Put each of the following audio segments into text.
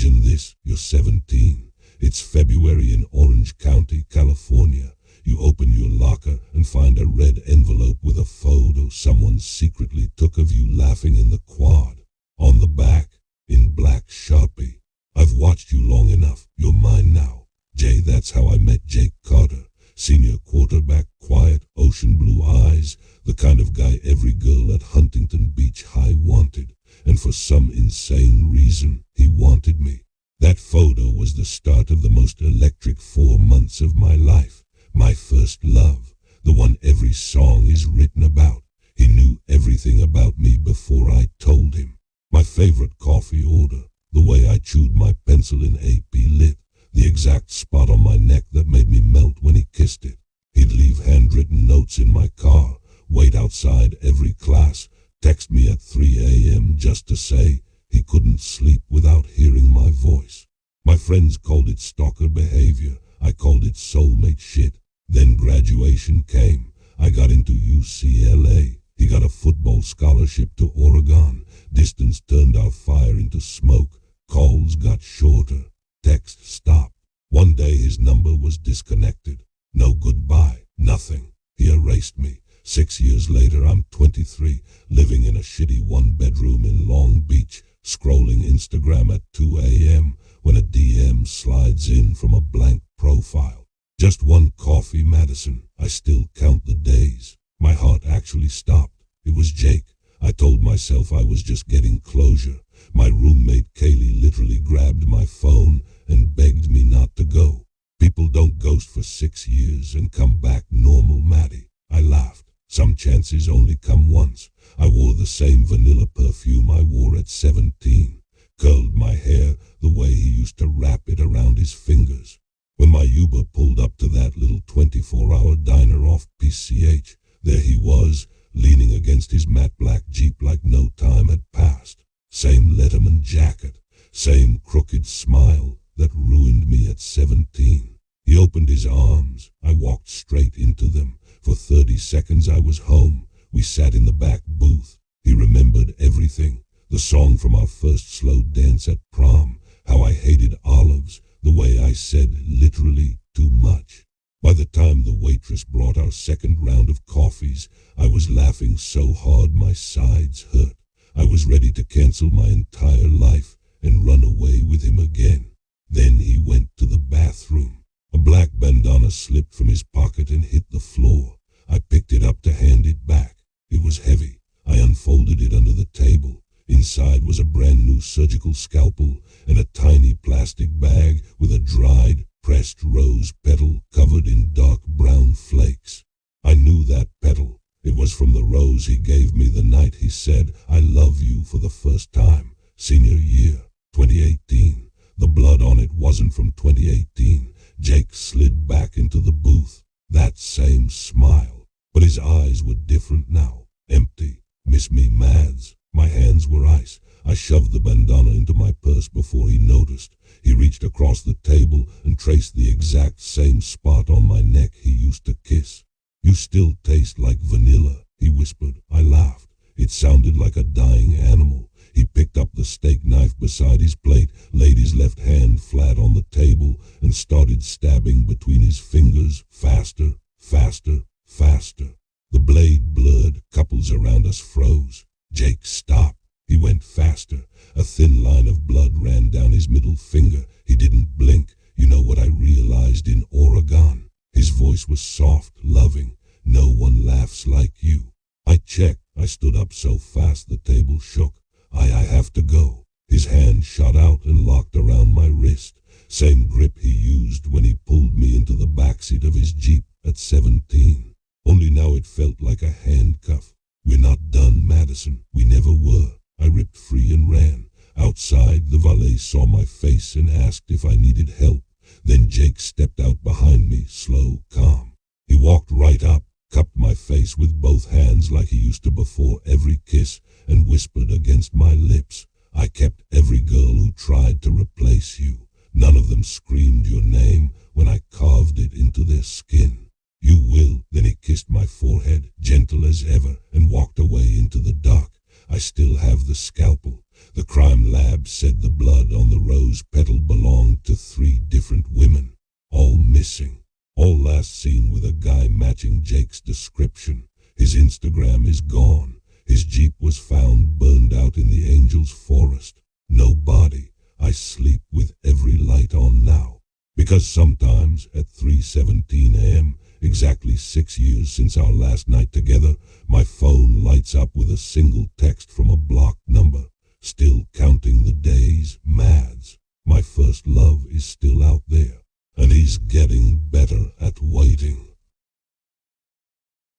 Imagine this, you're 17. It's February in Orange County, California. You open your locker and find a red envelope with a photo someone secretly took of you laughing in the quad. On the back, in black Sharpie, "I've watched you long enough, you're mine now. Jay." That's how I met Jake Carter. Senior quarterback, quiet, ocean blue eyes, the kind of guy every girl at Huntington Beach High wanted. And for some insane reason, he wanted me. That photo was the start of the most electric 4 months of my life. My first love, the one every song is written about. He knew everything about me before I told him. My favorite coffee order, the way I chewed my pencil in AP Lit, the exact spot on my neck that made me melt when he kissed it. He'd leave handwritten notes in my car, wait outside every class, text me at 3 a.m. just to say he couldn't sleep without hearing my voice. My friends called it stalker behavior. I called it soulmate shit. Then graduation came. I got into UCLA. He got a football scholarship to Oregon. Distance turned our fire into smoke. Calls got shorter. Text stopped. One day his number was disconnected. No goodbye, nothing. He erased me. 6 years later, I'm 23, living in a shitty one-bedroom in Long Beach, scrolling Instagram at 2 a.m. when a DM slides in from a blank profile. Just one coffee, Madison. I still count the days. My heart actually stopped. It was Jake. I told myself I was just getting closure. My roommate Kaylee literally grabbed my phone and begged me not to go. People don't ghost for 6 years and come back normal, Maddie. I laughed. Some chances only come once. I wore the same vanilla perfume I wore at 17. Curled my hair the way he used to wrap it around his fingers. When my Uber pulled up to that little 24-hour diner off PCH, there he was, leaning against his matte black Jeep like no time had passed. Same Letterman jacket, same crooked smile that ruined me at 17. He opened his arms. I walked straight into them. For 30 seconds I was home. We sat in the back booth. He remembered everything. The song from our first slow dance at prom. How I hated olives. The way I said literally too much. By the time the waitress brought our second round of coffees, I was laughing so hard my sides hurt. I was ready to cancel my entire life and run away with him again. Then he went to the bathroom. A black bandana slipped from his pocket and hit the floor. I picked it up to hand it back. It was heavy. I unfolded it under the table. Inside was a brand new surgical scalpel and a tiny plastic bag with a dried, pressed rose petal covered in dark brown flakes. I knew that petal. It was from the rose he gave me the night he said, "I love you" for the first time. Senior year, 2018. The blood on it wasn't from 2018. Jake slid back into the booth. That same smile. But his eyes were different now. Empty. Miss me mads. My hands were ice. I shoved the bandana into my purse before he noticed. He reached across the table and traced the exact same spot on my neck he used to kiss. "You still taste like vanilla," he whispered. I laughed. It sounded like a dying animal. He picked up the steak knife beside his plate, laid his left hand flat on the table, and started stabbing between his fingers, faster, faster, faster. The blade blurred, couples around us froze. Jake stopped. He went faster. A thin line of blood ran down his middle finger. He didn't blink. You know what I realized in Oregon? His voice was soft, loving. "No one laughs like you." I checked. I stood up so fast the table shook. I have to go. His hand shot out and locked around my wrist. Same grip he used when he pulled me into the backseat of his Jeep at 17. Only now it felt like a handcuff. "We're not done, Madison. We never were." I ripped free and ran. Outside, the valet saw my face and asked if I needed help. Then Jake stepped out behind me, slow, calm. He walked right up, cupped my face with both hands like he used to before every kiss, and whispered against my lips, "I kept every girl who tried to replace you. None of them screamed your name when I carved it into their skin. You will." Then he kissed my forehead, gentle as ever, and walked away into the dark. I still have the scalpel. The crime lab said the blood on the rose petal missing. All last seen with a guy matching Jake's description. His Instagram is gone. His Jeep was found burned out in the Angel's Forest. No body. I sleep with every light on now. Because sometimes at 3:17 a.m., exactly 6 years since our last night together, my phone lights up with a single text from a blocked number. Still counting the days, Mads. My first love is still out there, and he's getting better at waiting.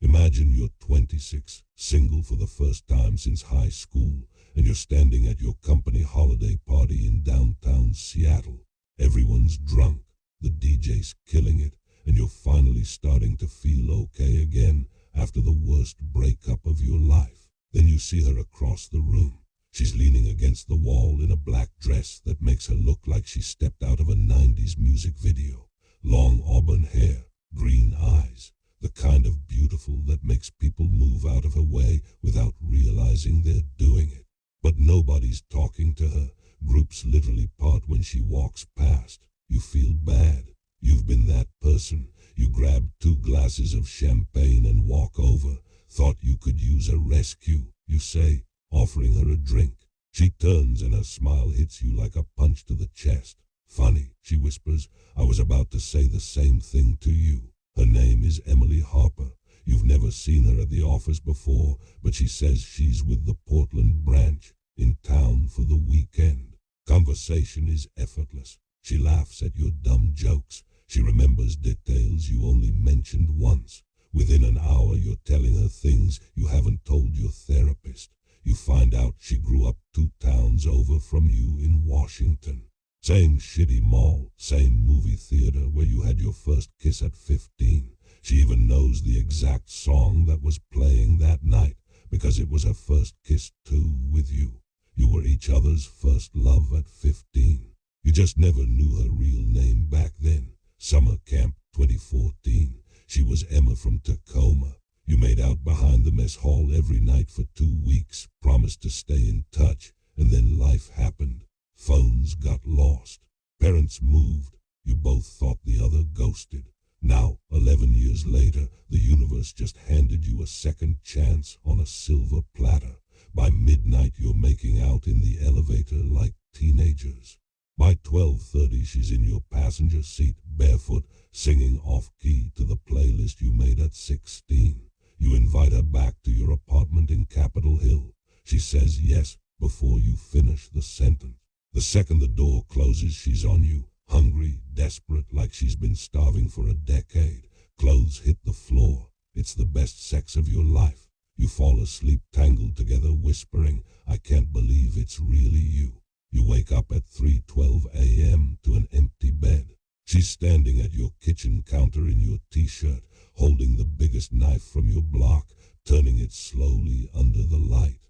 Imagine you're 26, single for the first time since high school, and you're standing at your company holiday party in downtown Seattle. Everyone's drunk, the DJ's killing it, and you're finally starting to feel okay again after the worst breakup of your life. Then you see her across the room. She's leaning against the wall in a black dress that makes her look like she stepped out of a 90s music video. Long auburn hair, green eyes, the kind of beautiful that makes people move out of her way without realizing they're doing it. But nobody's talking to her. Groups literally part when she walks past. You feel bad. You've been that person. You grab 2 glasses of champagne and walk over. Thought you could use a rescue, you say, offering her a drink. She turns and her smile hits you like a punch to the chest. Funny, she whispers, I was about to say the same thing to you. Her name is Emily Harper. You've never seen her at the office before, but she says she's with the Portland branch, in town for the weekend. Conversation is effortless. She laughs at your dumb jokes. She remembers details you only mentioned once. Within an hour, you're telling her things you haven't told your therapist. You find out she grew up 2 towns over from you in Washington. Same shitty mall, same movie theater where you had your first kiss at 15. She even knows the exact song that was playing that night because it was her first kiss too with you. You were each other's first love at 15. You just never knew her real name back then. Summer Camp 2014. She was Emma from Tacoma. You made out behind the mess hall every night for 2 weeks, promised to stay in touch, and then life happened. Phones got lost. Parents moved. You both thought the other ghosted. Now, 11 years later, the universe just handed you a second chance on a silver platter. By midnight, you're making out in the elevator like teenagers. By 12:30, she's in your passenger seat, barefoot, singing off-key to the playlist you made at 16. You invite her back to your apartment in Capitol Hill. She says yes before you finish the sentence. The second the door closes, she's on you, hungry, desperate, like she's been starving for a decade. Clothes hit the floor. It's the best sex of your life. You fall asleep tangled together, whispering, I can't believe it's really you. You wake up at 3:12 a.m. to an empty bed. She's standing at your kitchen counter in your t-shirt, holding the biggest knife from your block, turning it slowly under the light.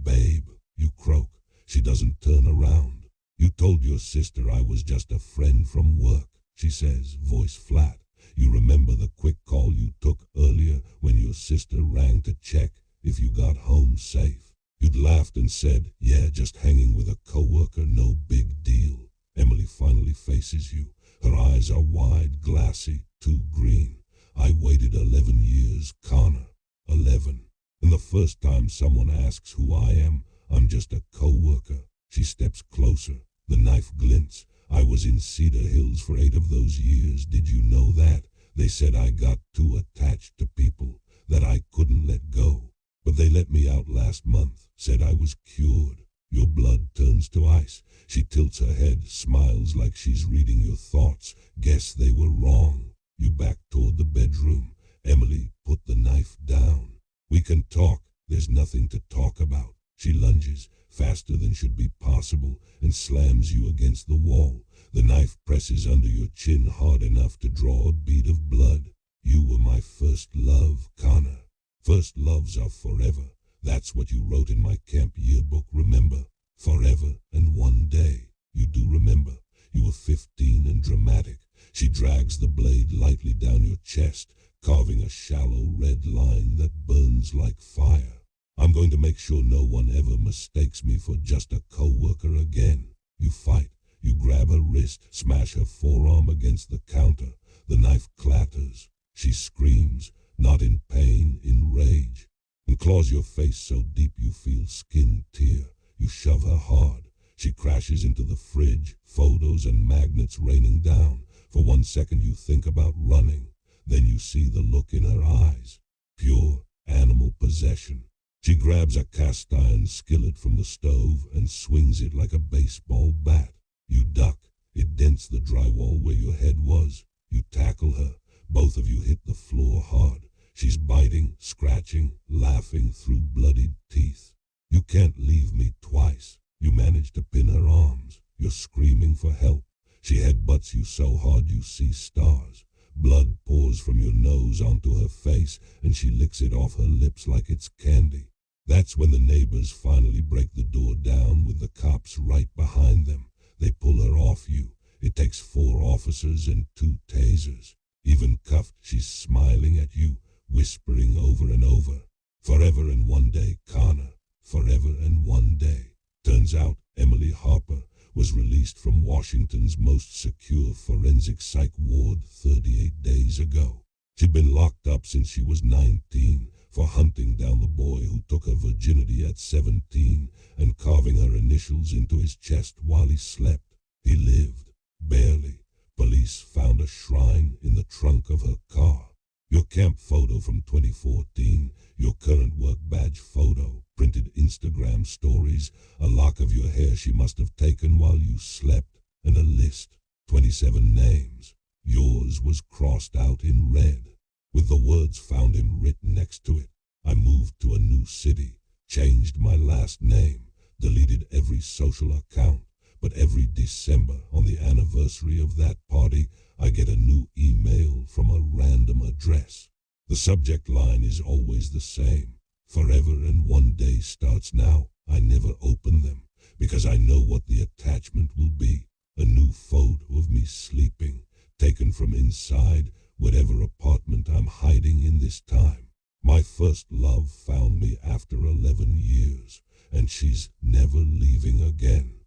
Babe, you croak. She doesn't turn around. You told your sister I was just a friend from work, she says, voice flat. You remember the quick call you took earlier when your sister rang to check if you got home safe. You'd laughed and said, yeah, just hanging with a coworker, no big deal. Emily finally faces you. Her eyes are wide, glassy, too green. I waited 11 years, Connor. 11. And the first time someone asks who I am, I'm just a coworker. She steps closer. The knife glints. I was in Cedar Hills for 8 of those years. Did you know that? They said I got too attached to people, that I couldn't let go. But they let me out last month, said I was cured. Your blood turns to ice. She tilts her head, smiles like she's reading your thoughts. Guess they were wrong. You back toward the bedroom. Emily, put the knife down. We can talk. There's nothing to talk about. She lunges, faster than should be possible, and slams you against the wall. The knife presses under your chin hard enough to draw a bead of blood. You were my first love, Connor. First loves are forever. That's what you wrote in my camp yearbook, remember? Forever and one day. You do remember. You were 15 and dramatic. She drags the blade lightly down your chest, carving a shallow red line that burns like fire. I'm going to make sure no one ever mistakes me for just a co-worker again. You fight. You grab her wrist, smash her forearm against the counter. The knife clatters. She screams, not in pain, in rage, and claws your face so deep you feel skin tear. You shove her hard. She crashes into the fridge, photos and magnets raining down. For 1 second you think about running. Then you see the look in her eyes. Pure animal possession. She grabs a cast iron skillet from the stove and swings it like a baseball bat. You duck. It dents the drywall where your head was. You tackle her. Both of you hit the floor hard. She's biting, scratching, laughing through bloodied teeth. You can't leave me twice. You manage to pin her arms. You're screaming for help. She headbutts you so hard you see stars. Blood pours from your nose onto her face, and she licks it off her lips like it's candy. That's when the neighbors finally break the door down with the cops right behind them. They pull her off you. It takes 4 officers and 2 tasers. Even cuffed, she's smiling at you, whispering over and over, "Forever and one day, Connor. Forever and one day." Turns out Emily Harper was released from Washington's most secure forensic psych ward 38 days ago. She'd been locked up since she was 19 for hunting down the boy who took her virginity at 17 and carving her initials into his chest while he slept. He lived, barely. Police found a shrine in the trunk of her car. Your camp photo from 2014, your current work badge photo, printed Instagram stories, a lock of your hair she must have taken while you slept, and a list, 27 names. Yours was crossed out in red, with the words "found him" written next to it. I moved to a new city, changed my last name, deleted every social account, but every December, on the anniversary of that party, I get a new email from a random address. The subject line is always the same. "Forever and one day starts now." I never open them, because I know what the attachment will be. A new photo of me sleeping, taken from inside whatever apartment I'm hiding in this time. My first love found me after 11 years, and she's never leaving again.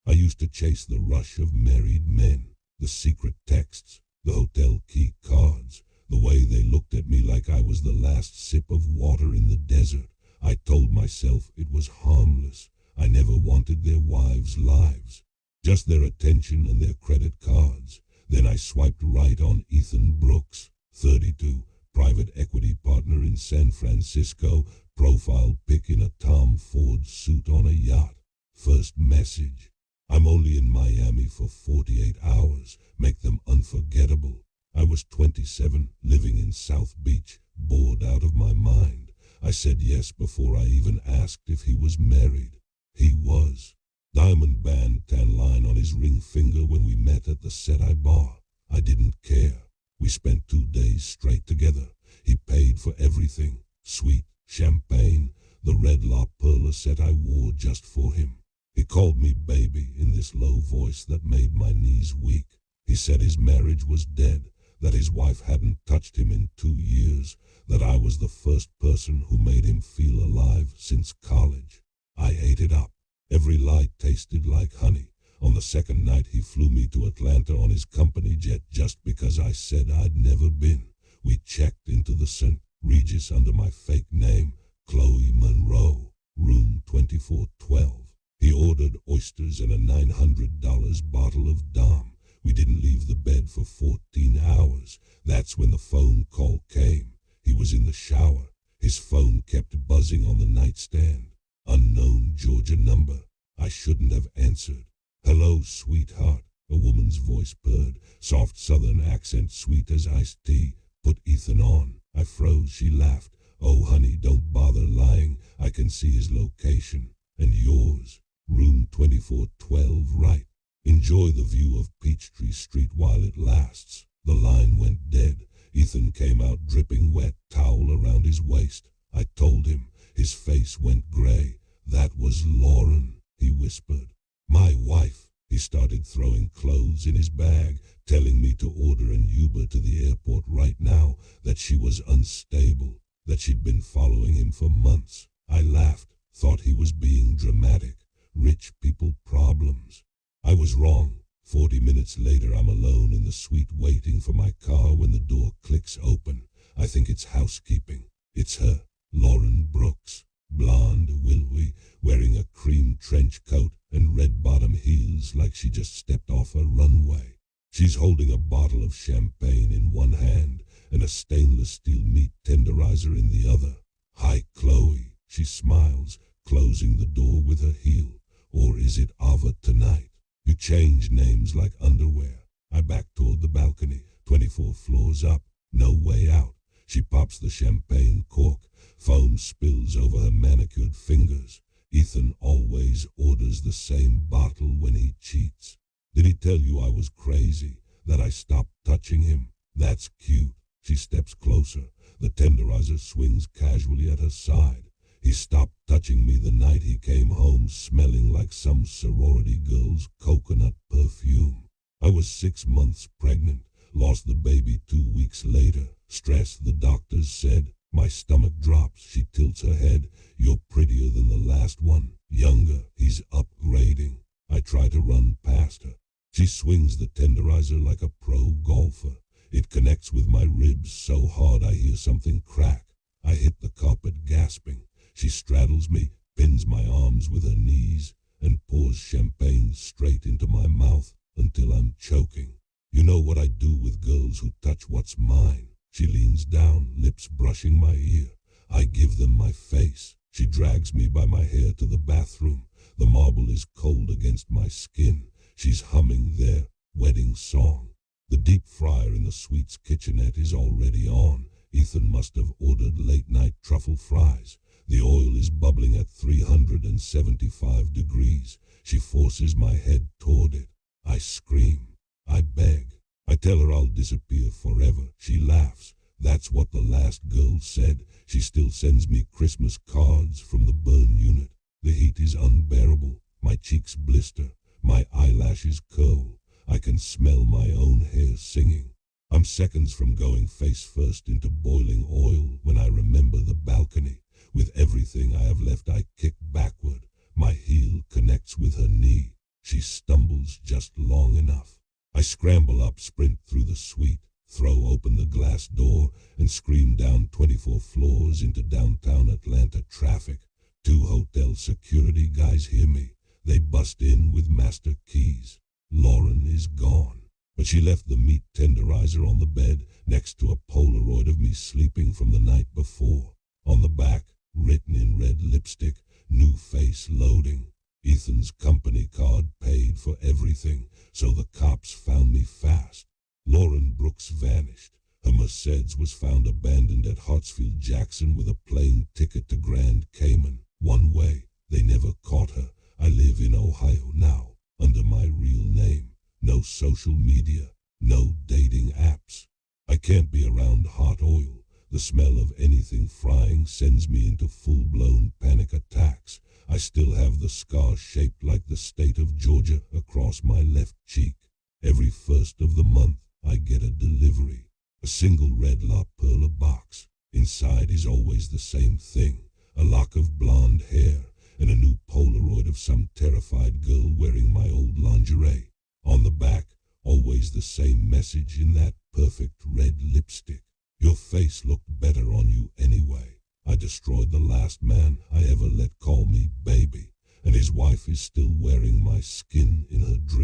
I used to chase the rush of married men, the secret texts, the hotel key cards, the way they looked at me like I was the last sip of water in the desert. I told myself it was harmless. I never wanted their wives' lives, just their attention and their credit cards. Then I swiped right on Ethan Brooks, 32, private equity partner in San Francisco, profile pic in a Tom Ford suit on a yacht. First message: "I'm only in Miami for 48 hours. Make them unforgettable." I was 27, living in South Beach, bored out of my mind. I said yes before I even asked if he was married. He was. Diamond band tan line on his ring finger when we met at the Seti bar. I didn't care. We spent 2 days straight together. He paid for everything. Sweet, champagne, the red La Perla set I wore just for him. He called me baby in this low voice that made my knees weak. He said his marriage was dead, that his wife hadn't touched him in 2 years, that I was the first person who made him feel alive since college. I ate it up. Every lie tasted like honey. On the second night he flew me to Atlanta on his company jet just because I said I'd never been. We checked into the St. Regis under my fake name, Chloe Monroe, room 2412. He ordered oysters and a $900 bottle of Dom. We didn't leave the bed for 14 hours. That's when the phone call came. He was in the shower. His phone kept buzzing on the nightstand. Unknown Georgia number. I shouldn't have answered. "Hello, sweetheart," a woman's voice purred, soft southern accent, sweet as iced tea. "Put Ethan on." I froze. She laughed. "Oh, honey, don't bother lying. I can see his location. And yours. Room 2412, right. Enjoy the view of Peachtree Street while it lasts." The line went dead. Ethan came out dripping wet, towel around his waist. I told him. His face went gray. "That was Lauren," he whispered. "My wife." He started throwing clothes in his bag, telling me to order an Uber to the airport right now, that she was unstable, that she'd been following him for months. I laughed, thought he was being dramatic. Rich people problems. I was wrong. 40 minutes later, I'm alone in the suite waiting for my car when the door clicks open. I think it's housekeeping. It's her, Lauren Brooks. Blonde, willowy, wearing a cream trench coat and red bottom heels like she just stepped off a runway. She's holding a bottle of champagne in one hand and a stainless steel meat tenderizer in the other. "Hi, Chloe," she smiles, closing the door with her heel. "Or is it Ava tonight? You change names like underwear." I back toward the balcony, 24 floors up, no way out. She pops the champagne cork. Foam spills over her manicured fingers. Ethan always orders the same bottle when he cheats. "Did he tell you I was crazy? That I stopped touching him? That's cute." She steps closer. The tenderizer swings casually at her side. "He stopped touching me the night he came home smelling like some sorority girl's coconut perfume. I was 6 months pregnant, lost the baby 2 weeks later. Stress, the doctors said." My stomach drops. She tilts her head. "You're prettier than the last one. Younger. He's upgrading." I try to run past her. She swings the tenderizer like a pro golfer. It connects with my ribs so hard I hear something crack. I hit the carpet gasping. She straddles me, pins my arms with her knees, and pours champagne straight into my mouth until I'm choking. "You know what I do with girls who touch what's mine." She leans down, lips brushing my ear. I give them my face. She drags me by my hair to the bathroom. The marble is cold against my skin. She's humming their wedding song. The deep fryer in the suite's kitchenette is already on. Ethan must have ordered late-night truffle fries. The oil is bubbling at 375 degrees. She forces my head toward it. I scream. I beg. I tell her I'll disappear forever. She laughs. That's what the last girl said. She still sends me Christmas cards from the burn unit. The heat is unbearable. My cheeks blister. My eyelashes curl. I can smell my own hair singing. I'm seconds from going face first into boiling oil when I remember the balcony. With everything I have left, I kick backward. My heel connects with her knee. She stumbles just long enough. I scramble up, sprint through the suite, throw open the glass door, and scream down 24 floors into downtown Atlanta traffic. 2 hotel security guys hear me. They bust in with master keys. Lauren is gone, but she left the meat tenderizer on the bed next to a Polaroid of me sleeping from the night before. On the back, written in red lipstick, "New face loading." Ethan's company card paid for everything, so the cops found me fast. Lauren Brooks vanished. Her Mercedes was found abandoned at Hartsfield-Jackson with a plane ticket to Grand Cayman. One way. They never caught her. I live in Ohio now, under my real name. No social media, no dating apps. I can't be around hot oil. The smell of anything frying sends me into full-blown panic attacks. I still have the scar shaped like the state of Georgia across my left cheek. Every first of the month, I get a delivery. A single red La Perla box. Inside is always the same thing. A lock of blonde hair and a new Polaroid of some terrified girl wearing my old lingerie. On the back, always the same message in that perfect red lipstick. "Your face looked better on you anyway." I destroyed the last man I ever let call me baby, and his wife is still wearing my skin in her dreams.